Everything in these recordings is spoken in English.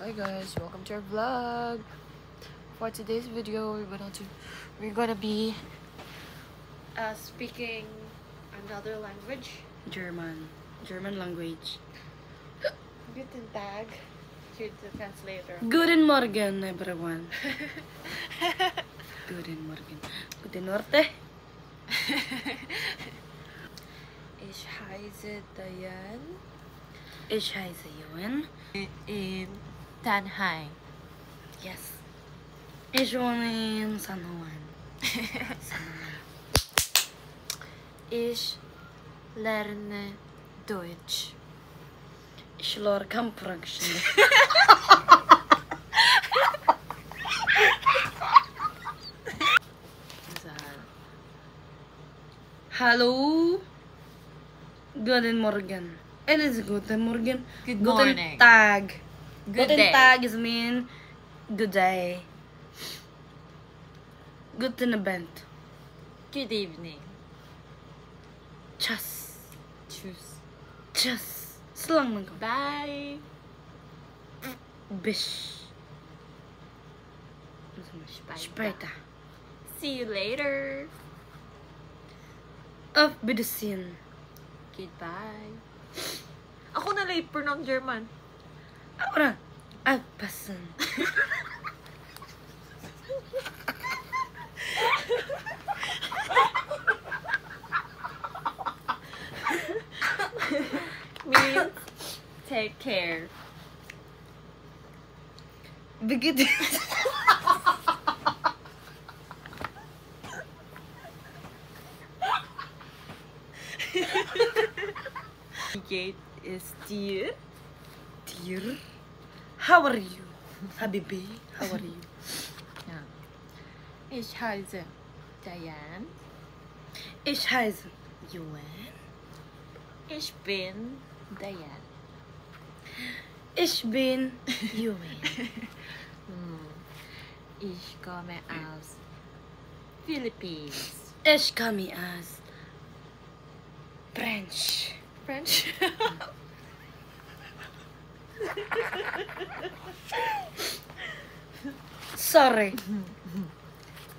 Hi guys, welcome to our vlog. For today's video, we're gonna be speaking another language. German language. Guten Tag. Here's the translator. Guten Morgen, everyone. Guten Morgen. Guten Norte. Ich heiße Diane. Ich heiße Johan. In Tanhai. Yes. Ich wohne in San Juan. San Juan. Ich lerne Deutsch. Ich lor kamprakshin. Hallo. Guten Morgen. It is Guten Morgen. Good Guten morning. Tag. Good Guten day. Tag is mean good day. Guten Abend. Good evening. Tschüss. Tschüss. Tschüss. Slang man. Bye. Bis. Später. See you later. Auf Wiedersehen. Goodbye. Ako na late pronoun German. Ahora. Aufpassen. Means take care. Begitu. Gate is dear. Dear. How are you? Habibi, how are you? Ja. Ich heiße Diane. Ich heiße Johan. Ich bin Diane. Ich bin Johan. Ich komme aus Philippines. Ich komme aus French. French. Sorry.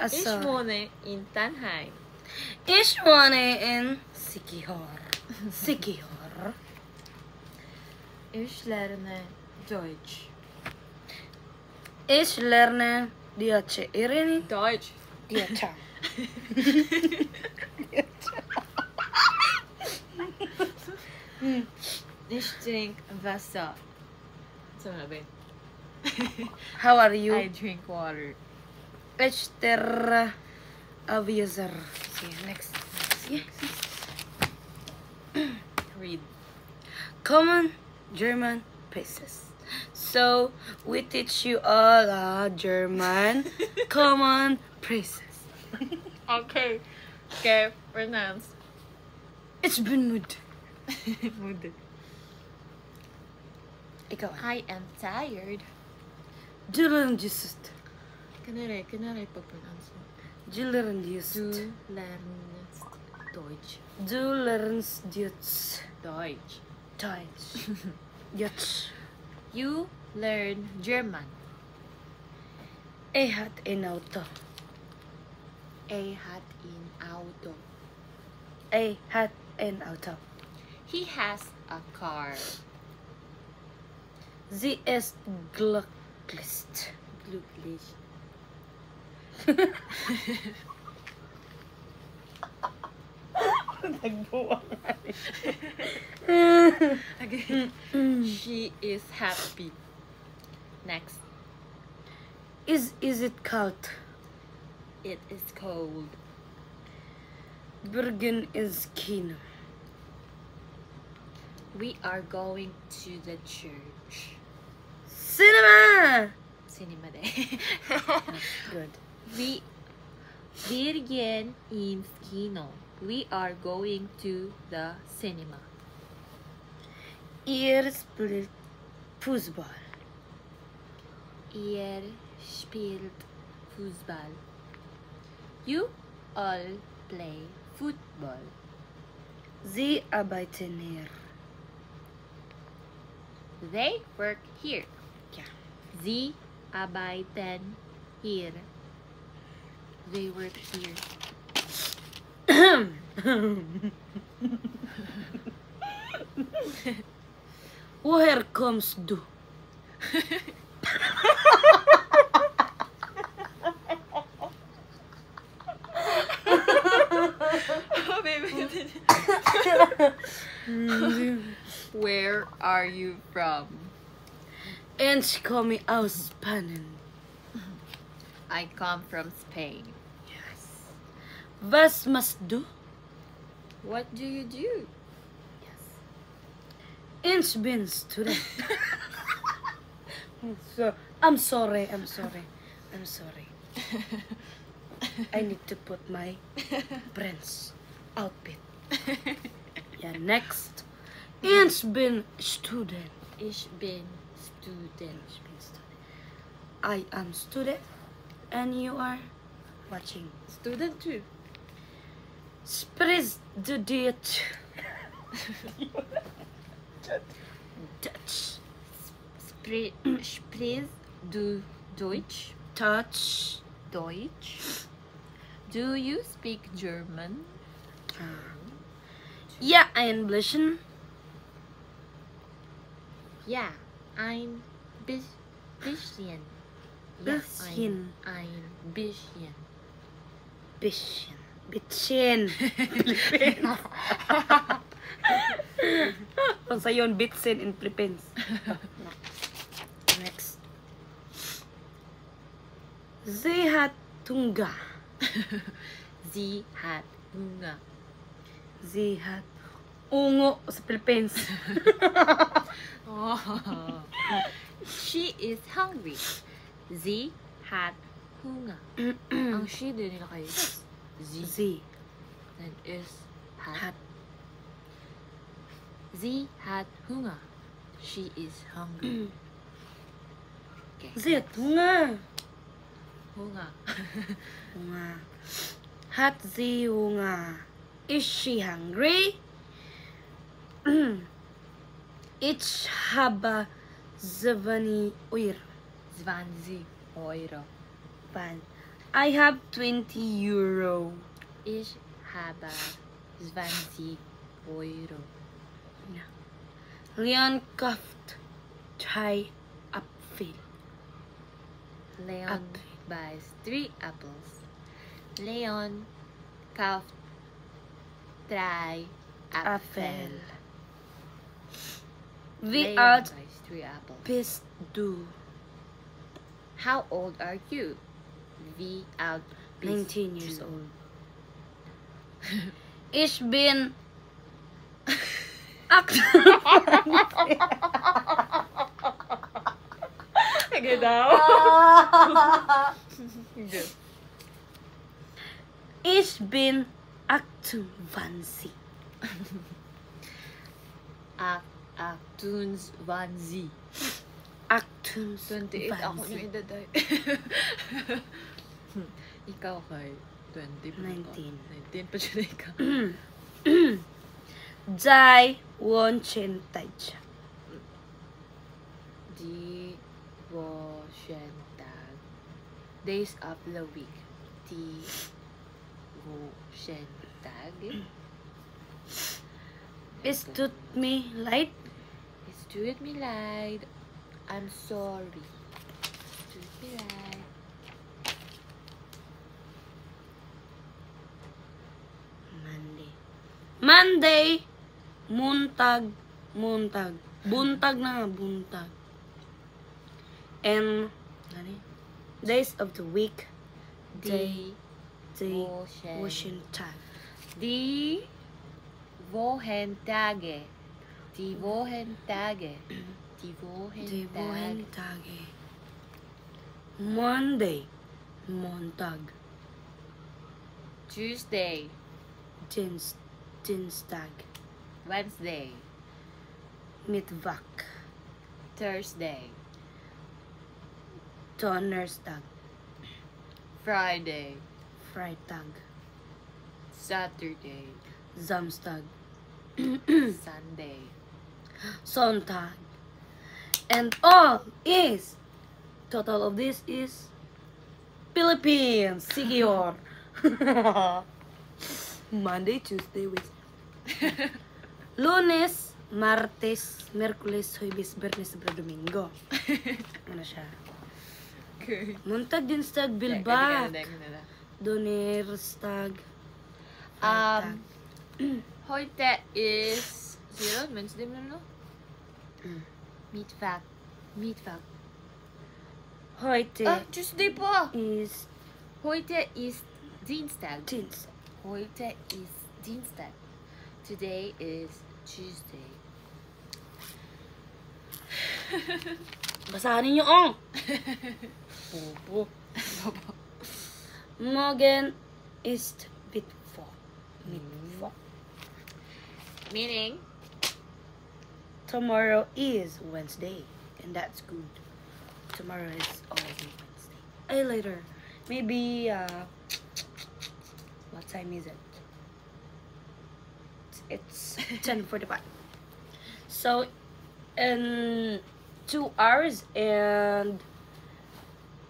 Ich Sorry. wohne in Tanhai. Ich wohne in Sikihor. Sikihor. Ich lerne Deutsch. Ich lerne Deutsch. Irene? Deutsch. Deutsch. Ich drink Wasser. Sabi. How are you? I drink water. Ich der Aviazer. See, next. Yeah. Read. Common German phrases. So we teach you all German common phrases. Okay. Okay, pronounce. Ich bin müde. Mood. Ikaw. I am tired. Du lernst. Kanare pa-pronounce mo. Du lernst. Du lernst Deutsch. Du lernst Deutsch. Deutsch. Deutsch. Deutsch. You learn German. Er hat ein Auto. Er hat ein Auto. Er hat ein Auto. He has a car. Sie ist glücklich. Glücklich. Okay. She is happy. Next. Is it cold? It is cold. Bergen is Kino. We are going to the church. Cinema! Cinema day. Good. Wir gehen ins Kino. We are going to the cinema. Ihr spielt Fußball. Ihr spielt Fußball. You all play football. Sie arbeiten hier. They work here. Ja. Sie arbeiten hier. They work here. Woher kommst du? Where are you from? Ich komme aus Spanien. I come from Spain. Was machst du? What do you do? Ich bin student. So, I'm sorry. I need to put my Prince outfit. Yeah, next. Ich bin student. Ich bin student. I am student. And you are watching. Student too. Spritz du Deutsch. Dutch. Sprich du Deutsch? Touch. Deutsch. Do you speak German? Ja, ein bisschen. Ja, ein bisschen. Bisschen. Ein bisschen. Bitchin. Philippines. Kung sa yun, bitsin in Philippines. Next. Sie hat Hunger. Sie hat Hunger. Sie hat ungo sa Philippines. Oh. She is hungry. Sie hat Hunger. Ang she din nila kayo. Sie And is hat. Sie hat Hunger. She is hungry. Okay. Sie hat Hunger. Hunger. Hunger. Hat sie Hunger? Is she hungry? Ich habe 20 Euro. 20 Euro. I have 20 Euro. Ich habe 20 Euro. Leon kauft 3 Apfel. Leon Apple. buys 3 apples. Leon kauft 3 Apfel. Wie Leon alt buys 3 apples. bist du? How old are you? Wie alt bist 19 years du? old. Ich bin 8. Genau. Ich bin 28. 28. 28 ako yung 28. edad ay. Ikaw kay 20 pa ba? 19. 19 pa siya na ikaw. Jai Wonchentag. Die Wochentag. Days of the week. Die Wochentag. Es tut mir leid. Es tut mir leid. I'm sorry. Es tut mir leid. Monday. Montag. Buntag na nga, buntag. And, days of the week. Die Wochentag. Die Wochentage. Die Wochentage. Die Die Wochentage. Wochentage. Monday. Montag. Tuesday. Dienstag. Wednesday. Mittwoch. Thursday. Donnerstag. Friday. Freitag. Saturday. Samstag. Sunday. Sonntag. And all is Total of this is Philippines. Sigior. Monday, Tuesday, Wednesday. Lunes, Martes, Merkules, Huwebes, Bernes, Sabado, Domingo. Ano siya? Okay. Montag, Dienstag, Bilba. Donnerstag. Freitag. Heute is zero. Wednesday mo no? Mittwoch. Heute Tuesday pa. is Heute ist Dienstag. Dienstag. Heute ist Dienstag. Today is Tuesday. Basahan ninyo, oh! Opo. Morgen ist Mittwoch. Meaning, Tomorrow is Wednesday. And that's good. Tomorrow is always Wednesday. Later. Maybe, what time is it? It's 10:45. So, in 2 hours and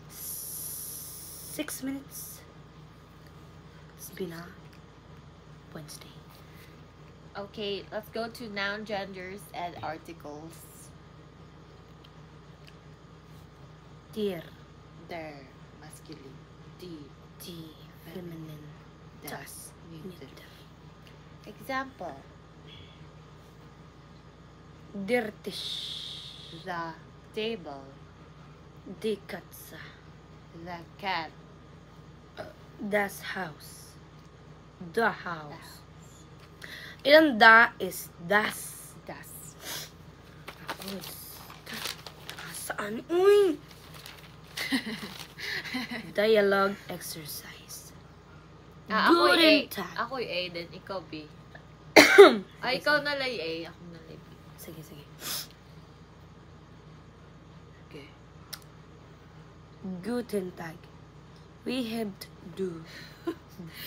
6 minutes, it's been a Wednesday. okay, let's go to noun, genders, and articles. Dear, Der, masculine. Die, die, feminine, das, neuter. neuter. Example, Der Tisch, the table, die Katze, the cat, das Haus, the house. Ilang da is das. das. Ako is saan? Uy! Dialogue exercise. Ako Guten A. Tag. Ako A, then ikaw B. Ay, ikaw na lang A, ako na lang B. Sige, sige. Okay. Guten Tag. We have do.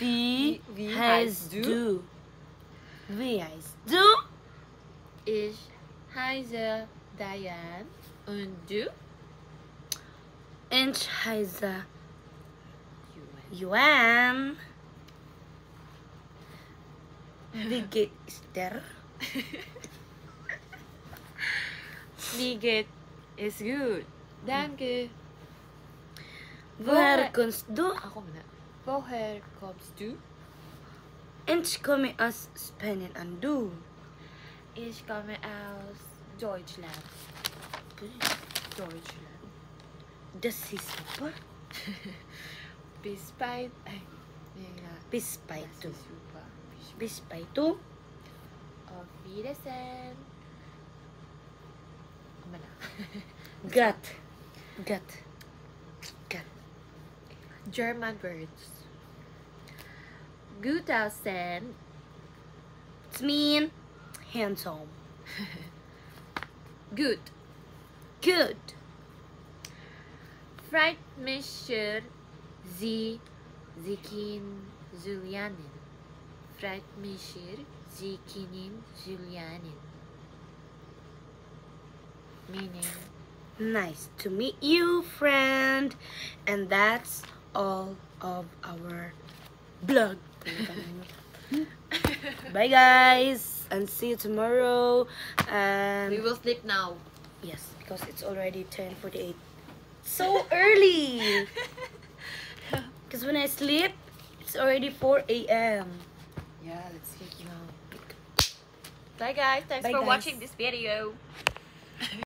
We We has has do. do. We has do. Ich heiße Diane und du? Ich heiße Yuan. Wie geht's dir? Wie geht es gut? Danke. Woher kommst du? Ako muna. Woher kommst du? Ich komme aus Spanien und du? Ich komme aus Deutschland. Deutschland. Das ist super. Bis bald. Ay, yun nga. Bis bald. Das ist super. Bis bald. Auf Wiedersehen. Ano na? Gat. Gat. Gat. German words. Gut aussehen. It's mean. Handsome. Gut. Good. Freut mich sehr, Sie kennen Julianen. Freut mich sehr, Sie kennen Julianen. Meaning, Nice to meet you, friend. And that's all of our vlog. Bye, guys. And see you tomorrow. we will sleep now. Yes, because it's already 10:48. So early. Because when I sleep, it's already 4 a.m. Yeah, let's sleep now. Bye guys, thanks Bye, for guys. watching this video.